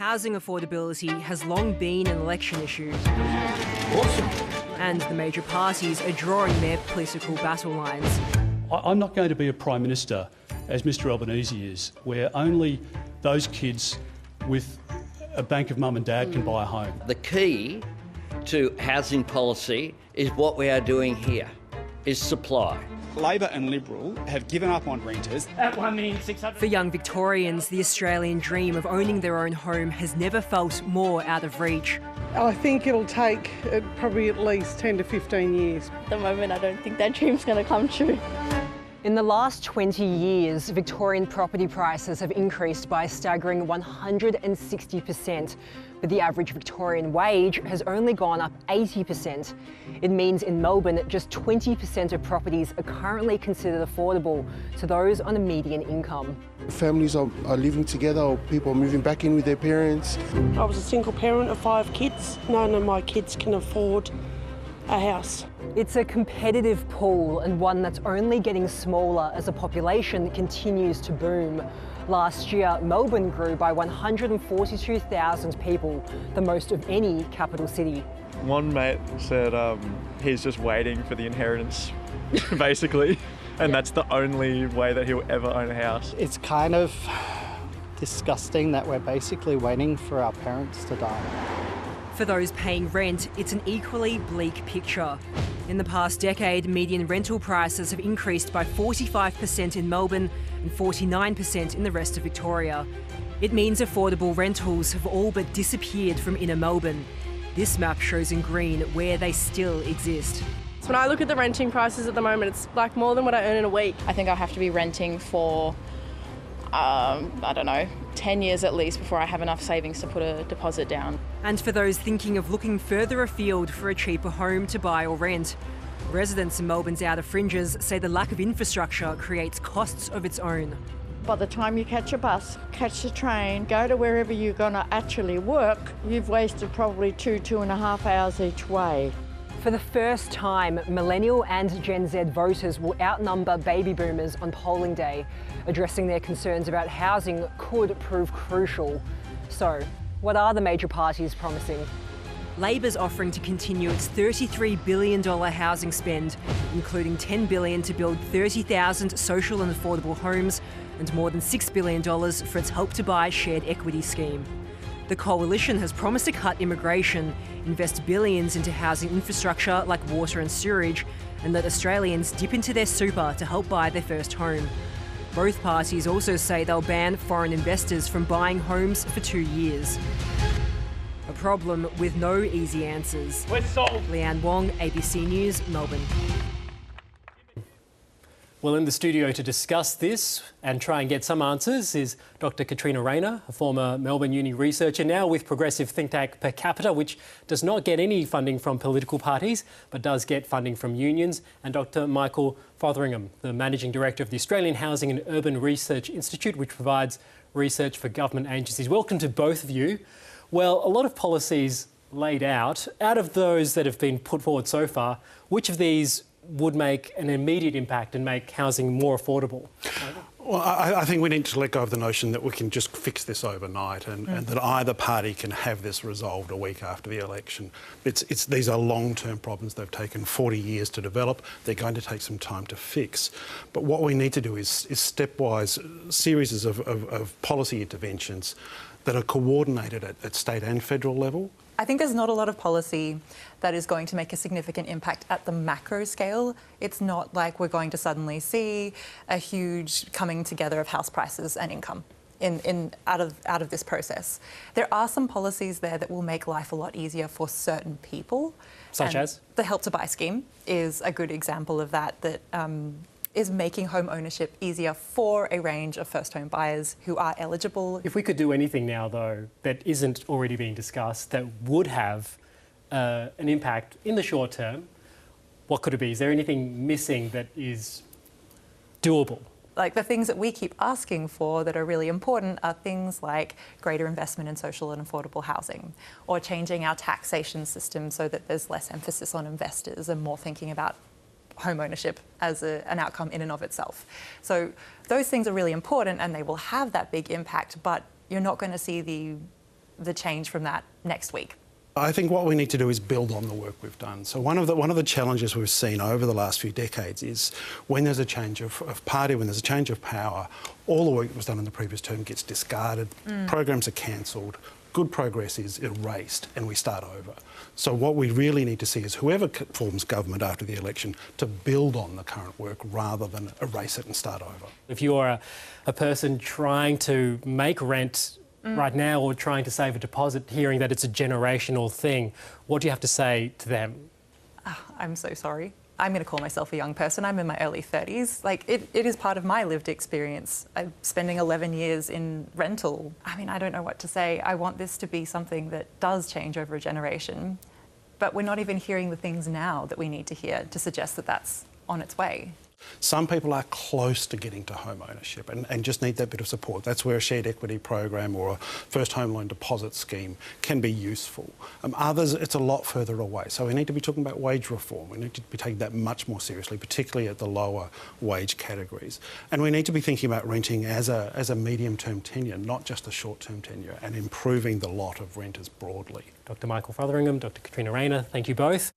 Housing affordability has long been an election issue. Awesome. And the major parties are drawing their political battle lines. I'm not going to be a Prime Minister, as Mr Albanese is, where only those kids with a bank of mum and dad can buy a home. The key to housing policy is what we are doing here, is supply. Labor and Liberal have given up on renters. At 1,600,000. For young Victorians, the Australian dream of owning their own home has never felt more out of reach. I think it'll take probably at least 10 to 15 years. At the moment, I don't think that dream's going to come true. In the last 20 years, Victorian property prices have increased by a staggering 160%, but the average Victorian wage has only gone up 80%. It means in Melbourne, just 20% of properties are currently considered affordable to those on a median income. Families are living together, or people are moving back in with their parents. I was a single parent of 5 kids. None of my kids can afford a house. It's a competitive pool and one that's only getting smaller as the population continues to boom. Last year, Melbourne grew by 142,000 people, the most of any capital city. One mate said he's just waiting for the inheritance, basically, and that's the only way that he'll ever own a house. It's kind of disgusting that we're basically waiting for our parents to die. For those paying rent, it's an equally bleak picture. In the past decade, median rental prices have increased by 45% in Melbourne and 49% in the rest of Victoria. It means affordable rentals have all but disappeared from inner Melbourne. This map shows in green where they still exist. So when I look at the renting prices at the moment, it's like more than what I earn in a week. I think I'll have to be renting for, 10 years at least before I have enough savings to put a deposit down. And for those thinking of looking further afield for a cheaper home to buy or rent, residents in Melbourne's outer fringes say the lack of infrastructure creates costs of its own. By the time you catch a bus, catch the train, go to wherever you're going to actually work, you've wasted probably 2.5 hours each way. For the first time, millennial and Gen Z voters will outnumber baby boomers on polling day. Addressing their concerns about housing could prove crucial. So, what are the major parties promising? Labor's offering to continue its $33 billion housing spend, including $10 billion to build 30,000 social and affordable homes and more than $6 billion for its Help to Buy shared equity scheme. The Coalition has promised to cut immigration, invest billions into housing infrastructure like water and sewerage, and let Australians dip into their super to help buy their first home. Both parties also say they'll ban foreign investors from buying homes for 2 years. A problem with no easy answers. We're sold. Leanne Wong, ABC News, Melbourne. Well, in the studio to discuss this and try and get some answers is Dr. Katrina Rayner, a former Melbourne Uni researcher, now with progressive think tank Per Capita, which does not get any funding from political parties, but does get funding from unions, and Dr. Michael Fotheringham, the Managing Director of the Australian Housing and Urban Research Institute, which provides research for government agencies. Welcome to both of you. Well, a lot of policies laid out. Out of those that have been put forward so far, which of these would make an immediate impact and make housing more affordable? Well, I think we need to let go of the notion that we can just fix this overnight and that either party can have this resolved a week after the election. These are long-term problems. They've taken 40 years to develop. They're going to take some time to fix. But what we need to do is stepwise series of policy interventions that are coordinated at state and federal level. I think there's not a lot of policy that is going to make a significant impact at the macro scale. It's not like we're going to suddenly see a huge coming together of house prices and income out of this process. There are some policies there that will make life a lot easier for certain people. Such as? The Help to Buy scheme is a good example of that is making home ownership easier for a range of first home buyers who are eligible. If we could do anything now, though, that isn't already being discussed, that would have an impact in the short term, what could it be? Is there anything missing that is doable? Like the things that we keep asking for that are really important are things like greater investment in social and affordable housing, or changing our taxation system so that there's less emphasis on investors and more thinking about home ownership as an outcome in and of itself. So those things are really important and they will have that big impact, but you're not going to see the the change from that next week. I think what we need to do is build on the work we've done. So one of the challenges we've seen over the last few decades is when there's a change of party, when there's a change of power, all the work that was done in the previous term gets discarded, programs are cancelled, good progress is erased, and we start over. So what we really need to see is whoever forms government after the election to build on the current work rather than erase it and start over. If you're a person trying to make rent right now or trying to save a deposit, hearing that it's a generational thing, what do you have to say to them? I'm so sorry. I'm going to call myself a young person. I'm in my early 30s. Like, it is part of my lived experience. I'm spending 11 years in rental. I mean, I don't know what to say. I want this to be something that does change over a generation, but we're not even hearing the things now that we need to hear to suggest that that's on its way. Some people are close to getting to home ownership and just need that bit of support. That's where a shared equity program or a first home loan deposit scheme can be useful. Others, it's a lot further away. So we need to be talking about wage reform. We need to be taking that much more seriously, particularly at the lower wage categories. And we need to be thinking about renting as a medium-term tenure, not just a short-term tenure, and improving the lot of renters broadly. Dr. Michael Fotheringham, Dr. Katrina Rayner, thank you both.